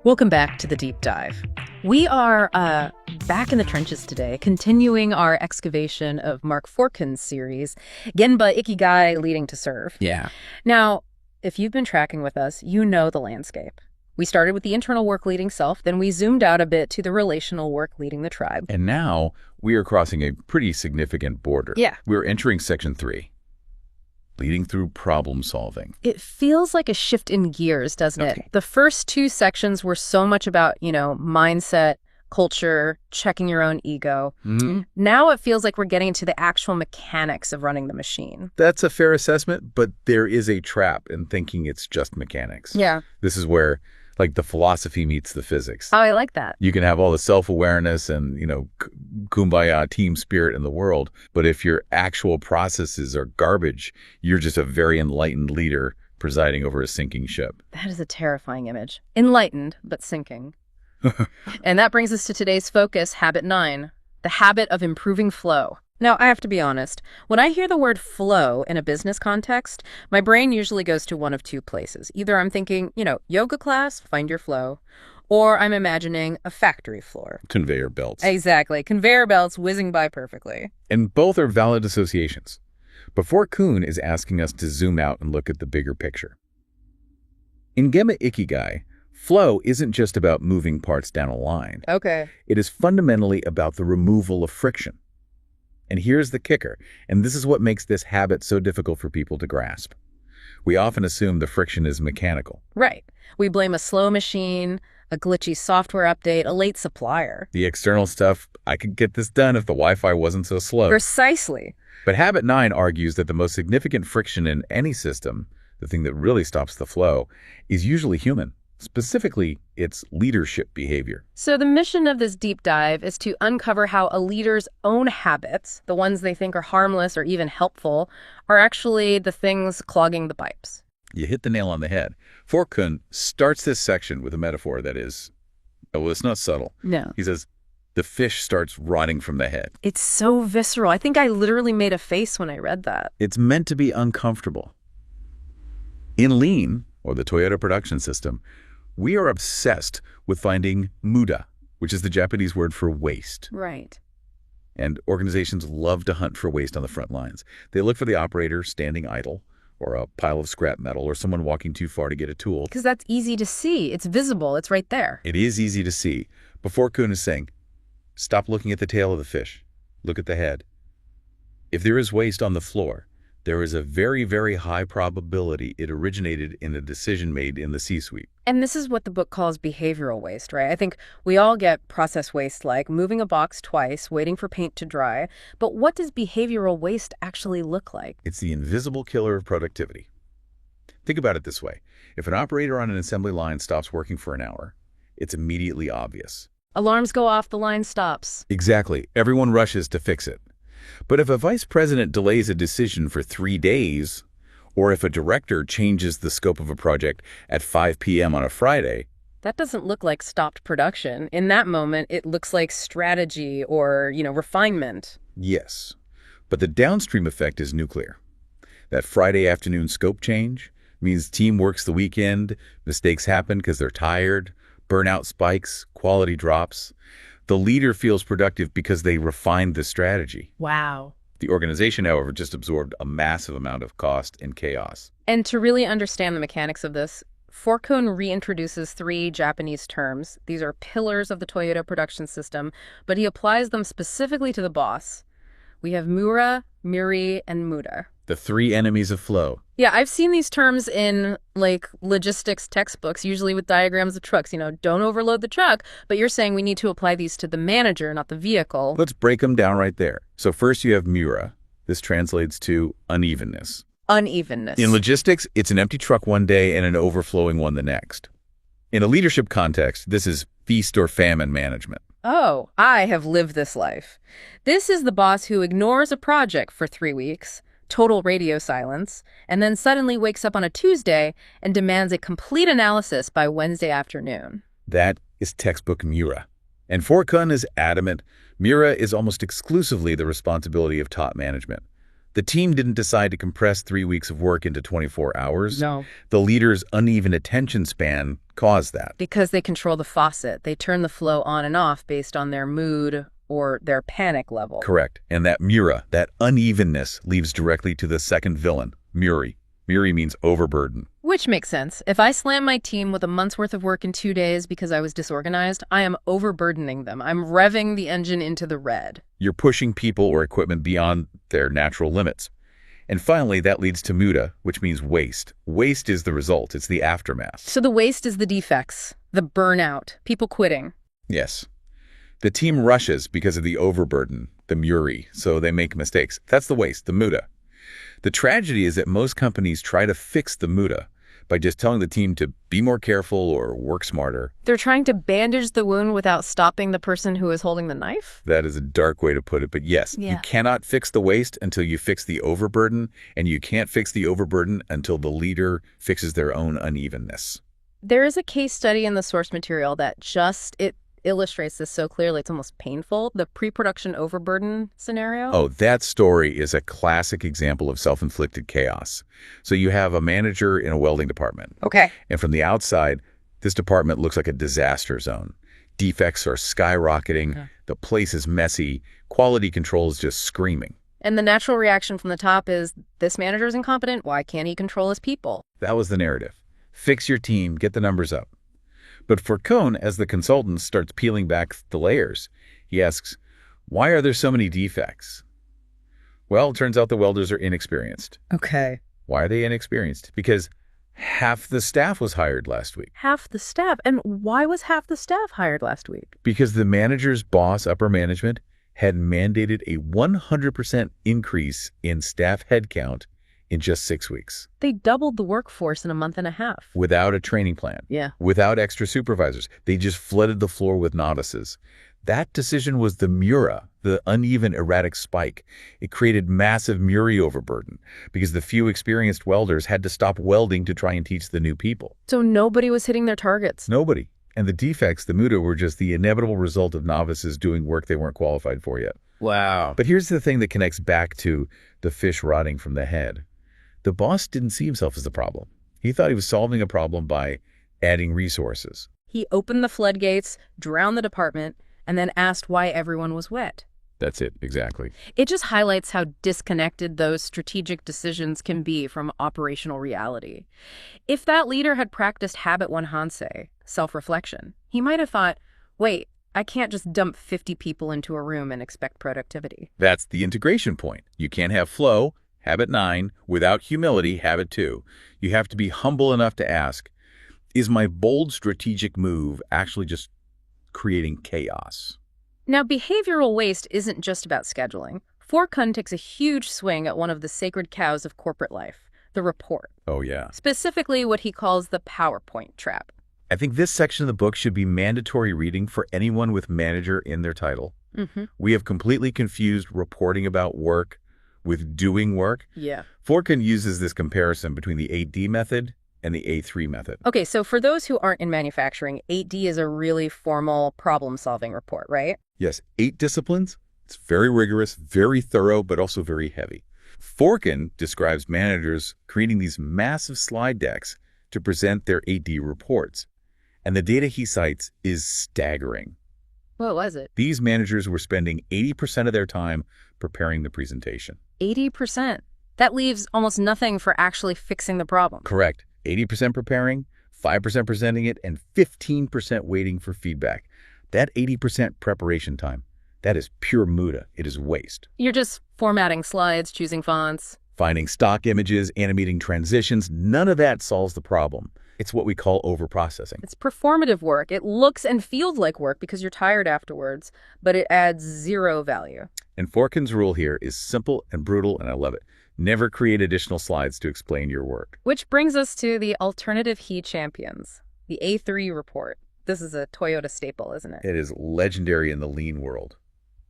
Welcome back to the deep dive. We are back in the trenches today, continuing our excavation of Mark Forkin's series, Genba Ikigai Leading to Serve. Yeah. Now, if you've been tracking with us, you know the landscape. We started with the internal work leading self, then we zoomed out a bit to the relational work leading the tribe. And now we are crossing a pretty significant border. Yeah. We're entering section 3, leading through problem solving. It feels like a shift in gears, doesn't it? The first two sections were so much about, mindset, culture, checking your own ego. Mm-hmm. Now it feels like we're getting into the actual mechanics of running the machine. That's a fair assessment, but there is a trap in thinking it's just mechanics. Yeah. This is where, the philosophy meets the physics. Oh, I like that. You can have all the self-awareness and, kumbaya team spirit in the world, but if your actual processes are garbage, you're just a very enlightened leader presiding over a sinking ship. That is a terrifying image. Enlightened, but sinking. And that brings us to today's focus, Habit 9, the habit of improving flow. Now, I have to be honest, when I hear the word flow in a business context, my brain usually goes to one of two places. Either I'm thinking, yoga class, find your flow, or I'm imagining a factory floor. Conveyor belts. Exactly. Conveyor belts whizzing by perfectly. And both are valid associations. But Forkin is asking us to zoom out and look at the bigger picture. In Genba Ikigai, flow isn't just about moving parts down a line. Okay. It is fundamentally about the removal of friction. And here's the kicker, and this is what makes this habit so difficult for people to grasp. We often assume the friction is mechanical. Right. We blame a slow machine, a glitchy software update, a late supplier. The external stuff, I could get this done if the Wi-Fi wasn't so slow. Precisely. But Habit 9 argues that the most significant friction in any system, the thing that really stops the flow, is usually human. Specifically, it's leadership behavior. So the mission of this deep dive is to uncover how a leader's own habits, the ones they think are harmless or even helpful, are actually the things clogging the pipes. You hit the nail on the head. Forkin starts this section with a metaphor that is, it's not subtle. No. He says, the fish starts rotting from the head. It's so visceral. I think I literally made a face when I read that. It's meant to be uncomfortable. In Lean, or the Toyota production system, we are obsessed with finding muda, which is the Japanese word for waste. Right. And organizations love to hunt for waste on the front lines. They look for the operator standing idle, or a pile of scrap metal, or someone walking too far to get a tool. Because that's easy to see. It's visible. It's right there. It is easy to see. But Forkin is saying, stop looking at the tail of the fish. Look at the head. If there is waste on the floor, there is a very, very high probability it originated in a decision made in the C-suite. And this is what the book calls behavioral waste, right? I think we all get process waste like moving a box twice, waiting for paint to dry. But what does behavioral waste actually look like? It's the invisible killer of productivity. Think about it this way. If an operator on an assembly line stops working for an hour, it's immediately obvious. Alarms go off, the line stops. Exactly. Everyone rushes to fix it. But if a vice president delays a decision for 3 days, or if a director changes the scope of a project at 5 p.m. on a Friday, that doesn't look like stopped production. In that moment, it looks like strategy or, refinement. Yes, but the downstream effect is nuclear. That Friday afternoon scope change means team works the weekend, mistakes happen because they're tired, burnout spikes, quality drops. The leader feels productive because they refined the strategy. Wow. The organization, however, just absorbed a massive amount of cost and chaos. And to really understand the mechanics of this, Forkin reintroduces 3 Japanese terms. These are pillars of the Toyota production system, but he applies them specifically to the boss. We have Mura, Muri, and Muda. The 3 enemies of flow. Yeah, I've seen these terms in, logistics textbooks, usually with diagrams of trucks. Don't overload the truck, but you're saying we need to apply these to the manager, not the vehicle. Let's break them down right there. So first you have Mura. This translates to unevenness. Unevenness. In logistics, it's an empty truck one day and an overflowing one the next. In a leadership context, this is feast or famine management. Oh, I have lived this life. This is the boss who ignores a project for 3 weeks, total radio silence, and then suddenly wakes up on a Tuesday and demands a complete analysis by Wednesday afternoon. That is textbook Mura. And Forkin is adamant Mura is almost exclusively the responsibility of top management. The team didn't decide to compress 3 weeks of work into 24 hours. No. The leader's uneven attention span caused that. Because they control the faucet. They turn the flow on and off based on their mood or their panic level. Correct. And that Mura, that unevenness, leads directly to the second villain, Muri. Muri means overburden. Which makes sense. If I slam my team with a month's worth of work in 2 days because I was disorganized, I am overburdening them. I'm revving the engine into the red. You're pushing people or equipment beyond their natural limits. And finally, that leads to muda, which means waste. Waste is the result. It's the aftermath. So the waste is the defects, the burnout, people quitting. Yes. The team rushes because of the overburden, the Muri, so they make mistakes. That's the waste, the muda. The tragedy is that most companies try to fix the muda by just telling the team to be more careful or work smarter. They're trying to bandage the wound without stopping the person who is holding the knife? That is a dark way to put it, but yes, Yeah. You cannot fix the waste until you fix the overburden, and you can't fix the overburden until the leader fixes their own unevenness. There is a case study in the source material that it illustrates this so clearly it's almost painful. The pre-production overburden scenario. Oh, that story is a classic example of self-inflicted chaos. So you have a manager in a welding department. Okay. And from the outside, this department looks like a disaster zone. Defects are skyrocketing. The place is messy. Quality control is just screaming. And the natural reaction from the top is, this manager is incompetent. Why can't he control his people? That was the narrative. Fix your team, get the numbers up. But for Cohn, as the consultant starts peeling back the layers, he asks, why are there so many defects? Well, it turns out the welders are inexperienced. Okay. Why are they inexperienced? Because half the staff was hired last week. Half the staff? And why was half the staff hired last week? Because the manager's boss, upper management, had mandated a 100% increase in staff headcount in just 6 weeks. They doubled the workforce in a month and a half. Without a training plan. Yeah. Without extra supervisors. They just flooded the floor with novices. That decision was the Mura, the uneven, erratic spike. It created massive Muri overburden because the few experienced welders had to stop welding to try and teach the new people. So nobody was hitting their targets. Nobody. And the defects, the Muda, were just the inevitable result of novices doing work they weren't qualified for yet. Wow. But here's the thing that connects back to the fish rotting from the head. The boss didn't see himself as the problem. He thought he was solving a problem by adding resources. He opened the floodgates, drowned the department, and then asked why everyone was wet. That's it, exactly. It just highlights how disconnected those strategic decisions can be from operational reality. If that leader had practiced habit 1 Hansei, self-reflection, he might have thought, wait, I can't just dump 50 people into a room and expect productivity. That's the integration point. You can't have flow, habit 9, without humility, habit 2. You have to be humble enough to ask, is my bold strategic move actually just creating chaos? Now, behavioral waste isn't just about scheduling. Forkun takes a huge swing at one of the sacred cows of corporate life, the report. Oh, yeah. Specifically what he calls the PowerPoint trap. I think this section of the book should be mandatory reading for anyone with manager in their title. We have completely confused reporting about work with doing work. Yeah. Forkun uses this comparison between the 8D method and the A3 method. Okay, so for those who aren't in manufacturing, 8D is a really formal problem-solving report, right? Yes, 8 disciplines. It's very rigorous, very thorough, but also very heavy. Forkun describes managers creating these massive slide decks to present their 8D reports. And the data he cites is staggering. What was it? These managers were spending 80% of their time preparing the presentation. 80%. That leaves almost nothing for actually fixing the problem. Correct. 80% preparing, 5% presenting it, and 15% waiting for feedback. That 80% preparation time, that is pure muda. It is waste. You're just formatting slides, choosing fonts. Finding stock images, animating transitions, none of that solves the problem. It's what we call overprocessing. It's performative work. It looks and feels like work because you're tired afterwards, but it adds zero value. And Forkun's rule here is simple and brutal, and I love it. Never create additional slides to explain your work. Which brings us to the alternative he champions, the A3 report. This is a Toyota staple, isn't it? It is legendary in the lean world.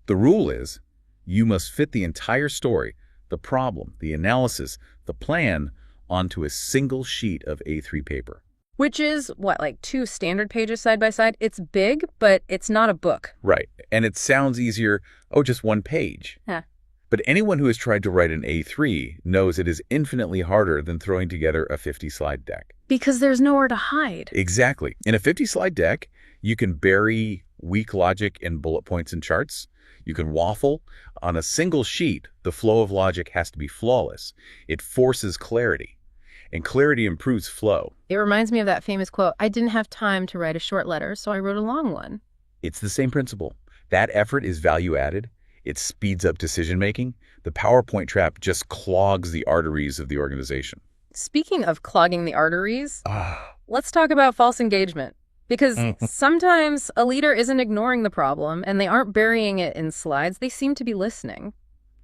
The rule is you must fit the entire story, the problem, the analysis, the plan, onto a single sheet of A3 paper. Which is, what, like 2 standard pages side by side? It's big, but it's not a book. Right. And it sounds easier, oh, just 1 page. Yeah. But anyone who has tried to write an A3 knows it is infinitely harder than throwing together a 50-slide deck. Because there's nowhere to hide. Exactly. In a 50-slide deck, you can bury weak logic in bullet points and charts. You can waffle. On a single sheet, the flow of logic has to be flawless. It forces clarity, and clarity improves flow. It reminds me of that famous quote, "I didn't have time to write a short letter, so I wrote a long one." It's the same principle. That effort is value added. It speeds up decision-making. The PowerPoint trap just clogs the arteries of the organization. Speaking of clogging the arteries, let's talk about false engagement. Because sometimes a leader isn't ignoring the problem and they aren't burying it in slides. They seem to be listening,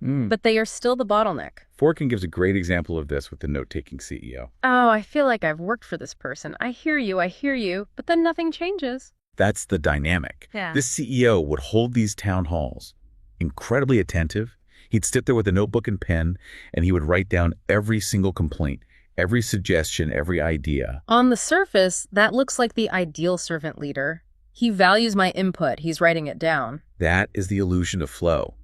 but they are still the bottleneck. Forkin gives a great example of this with the note-taking CEO. "Oh, I feel like I've worked for this person. I hear you, but then nothing changes." That's the dynamic. Yeah. This CEO would hold these town halls, incredibly attentive. He'd sit there with a notebook and pen, and he would write down every single complaint, every suggestion, every idea. On the surface, that looks like the ideal servant leader. He values my input. He's writing it down. That is the illusion of flow.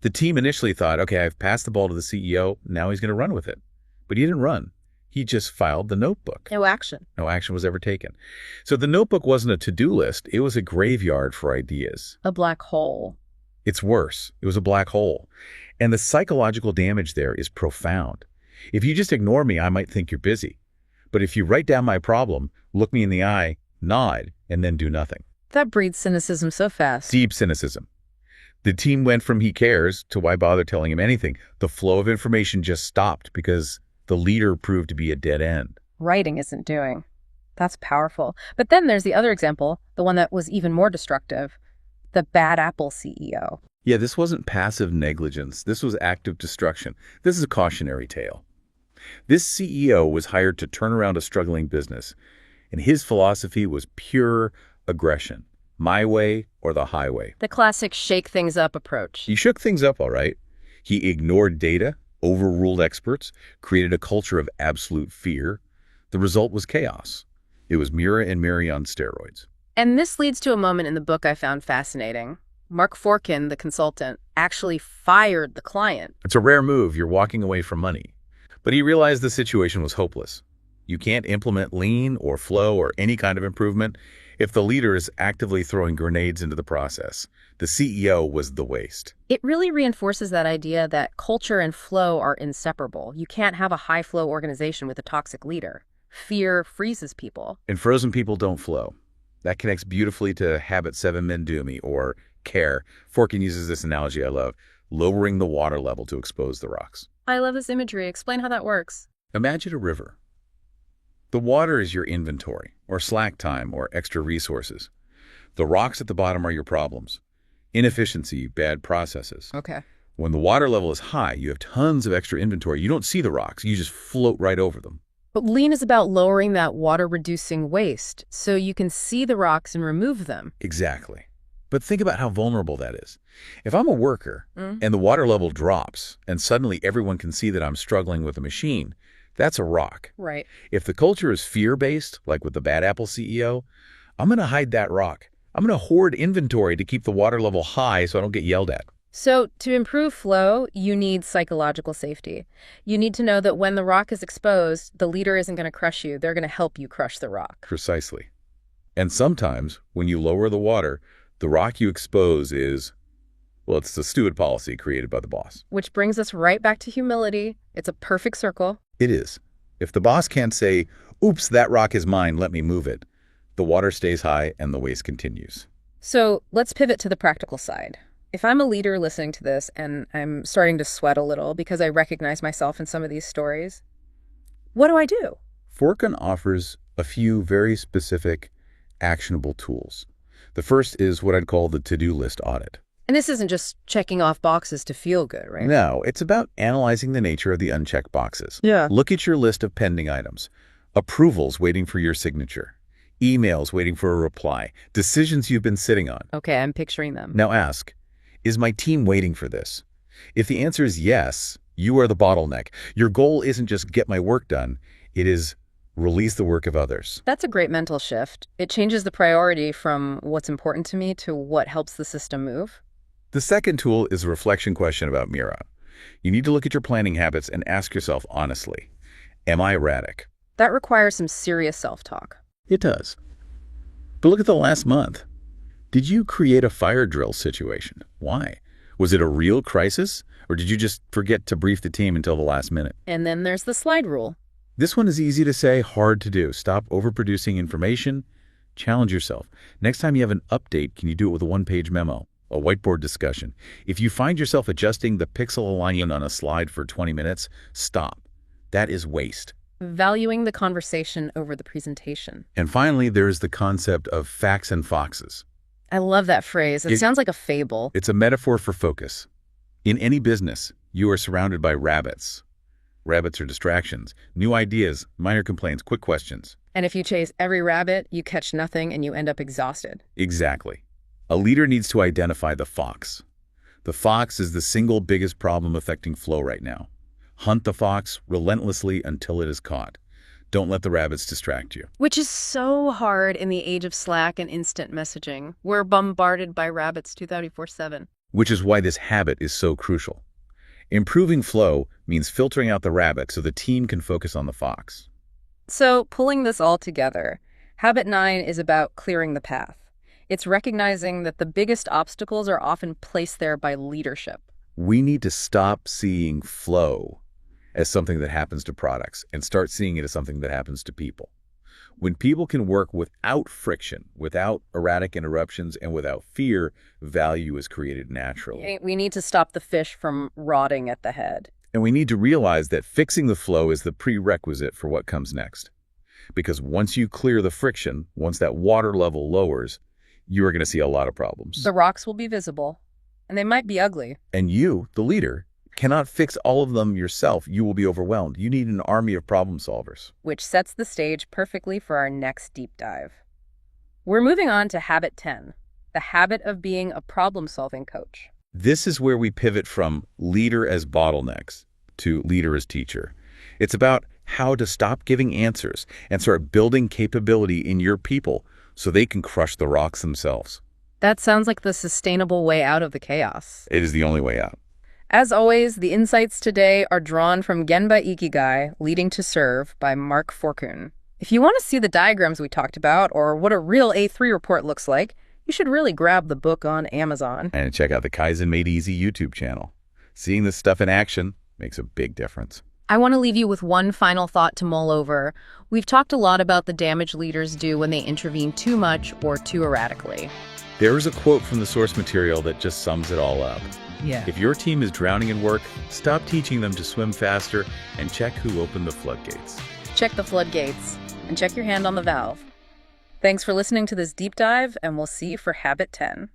The team initially thought, okay, I've passed the ball to the CEO, now he's going to run with it. But he didn't run. He just filed the notebook. No action. No action was ever taken. So the notebook wasn't a to-do list. It was a graveyard for ideas. A black hole. It's worse. It was a black hole. And the psychological damage there is profound. If you just ignore me, I might think you're busy. But if you write down my problem, look me in the eye, nod, and then do nothing. That breeds cynicism so fast. Deep cynicism. The team went from he cares to why bother telling him anything. The flow of information just stopped because the leader proved to be a dead end. Writing isn't doing. That's powerful. But then there's the other example, the one that was even more destructive. The bad apple CEO. Yeah, this wasn't passive negligence. This was active destruction. This is a cautionary tale. This CEO was hired to turn around a struggling business, and his philosophy was pure aggression. My way or the highway. The classic shake things up approach. He shook things up, all right. He ignored data, overruled experts, created a culture of absolute fear. The result was chaos. It was Mira and Mary on steroids. And this leads to a moment in the book I found fascinating. Mark Forkin, the consultant, actually fired the client. It's a rare move. You're walking away from money. But he realized the situation was hopeless. You can't implement lean or flow or any kind of improvement if the leader is actively throwing grenades into the process. The CEO was the waste. It really reinforces that idea that culture and flow are inseparable. You can't have a high-flow organization with a toxic leader. Fear freezes people. And frozen people don't flow. That connects beautifully to Habit 7 Men Do Me, or CARE. Forkin uses this analogy I love, lowering the water level to expose the rocks. I love this imagery. Explain how that works. Imagine a river. The water is your inventory, or slack time, or extra resources. The rocks at the bottom are your problems. Inefficiency, bad processes. Okay. When the water level is high, you have tons of extra inventory. You don't see the rocks. You just float right over them. But lean is about lowering that water-reducing waste, so you can see the rocks and remove them. Exactly. But think about how vulnerable that is. If I'm a worker and the water level drops and suddenly everyone can see that I'm struggling with a machine, that's a rock. Right. If the culture is fear-based, like with the bad apple CEO, I'm going to hide that rock. I'm going to hoard inventory to keep the water level high so I don't get yelled at. So to improve flow, you need psychological safety. You need to know that when the rock is exposed, the leader isn't going to crush you. They're going to help you crush the rock. Precisely. And sometimes, when you lower the water, the rock you expose is, well, it's the steward policy created by the boss. Which brings us right back to humility. It's a perfect circle. It is. If the boss can't say, oops, that rock is mine, let me move it, the water stays high and the waste continues. So let's pivot to the practical side. If I'm a leader listening to this and I'm starting to sweat a little because I recognize myself in some of these stories, what do I do? Forkin offers a few very specific, actionable tools. The first is what I'd call the to-do list audit. And this isn't just checking off boxes to feel good, right? No, it's about analyzing the nature of the unchecked boxes. Yeah. Look at your list of pending items, approvals waiting for your signature, emails waiting for a reply, decisions you've been sitting on. Okay, I'm picturing them. Now ask, is my team waiting for this? If the answer is yes, you are the bottleneck. Your goal isn't just get my work done, it is release the work of others. That's a great mental shift. It changes the priority from what's important to me to what helps the system move. The second tool is a reflection question about Mira. You need to look at your planning habits and ask yourself honestly, am I erratic? That requires some serious self-talk. It does. But look at the last month. Did you create a fire drill situation? Why? Was it a real crisis? Or did you just forget to brief the team until the last minute? And then there's the slide rule. This one is easy to say, hard to do. Stop overproducing information. Challenge yourself. Next time you have an update, can you do it with a one-page memo, a whiteboard discussion? If you find yourself adjusting the pixel alignment on a slide for 20 minutes, stop. That is waste. Valuing the conversation over the presentation. And finally, there is the concept of facts and foxes. I love that phrase. It sounds like a fable. It's a metaphor for focus. In any business, you are surrounded by rabbits. Rabbits are distractions, new ideas, minor complaints, quick questions. And if you chase every rabbit, you catch nothing and you end up exhausted. Exactly. A leader needs to identify the fox. The fox is the single biggest problem affecting flow right now. Hunt the fox relentlessly until it is caught. Don't let the rabbits distract you. Which is so hard in the age of Slack and instant messaging. We're bombarded by rabbits 24/7. Which is why this habit is so crucial. Improving flow means filtering out the rabbit so the team can focus on the fox. So, pulling this all together, Habit 9 is about clearing the path. It's recognizing that the biggest obstacles are often placed there by leadership. We need to stop seeing flow as something that happens to products and start seeing it as something that happens to people. When people can work without friction, without erratic interruptions, and without fear, value is created naturally. We need to stop the fish from rotting at the head. And we need to realize that fixing the flow is the prerequisite for what comes next. Because once you clear the friction, once that water level lowers, you are going to see a lot of problems. The rocks will be visible, and they might be ugly. And you, the leader, cannot fix all of them yourself. You will be overwhelmed. You need an army of problem solvers. Which sets the stage perfectly for our next deep dive. We're moving on to Habit 10, the habit of being a problem-solving coach. This is where we pivot from leader as bottlenecks to leader as teacher. It's about how to stop giving answers and start building capability in your people so they can crush the rocks themselves. That sounds like the sustainable way out of the chaos. It is the only way out. As always, the insights today are drawn from Genba Ikigai, Leading to Serve by Mark Forkun. If you want to see the diagrams we talked about or what a real A3 report looks like, you should really grab the book on Amazon. And check out the Kaizen Made Easy YouTube channel. Seeing this stuff in action makes a big difference. I want to leave you with one final thought to mull over. We've talked a lot about the damage leaders do when they intervene too much or too erratically. There is a quote from the source material that just sums it all up. Yeah. If your team is drowning in work, stop teaching them to swim faster and check who opened the floodgates. Check the floodgates and check your hand on the valve. Thanks for listening to this deep dive, and we'll see you for Habit 10.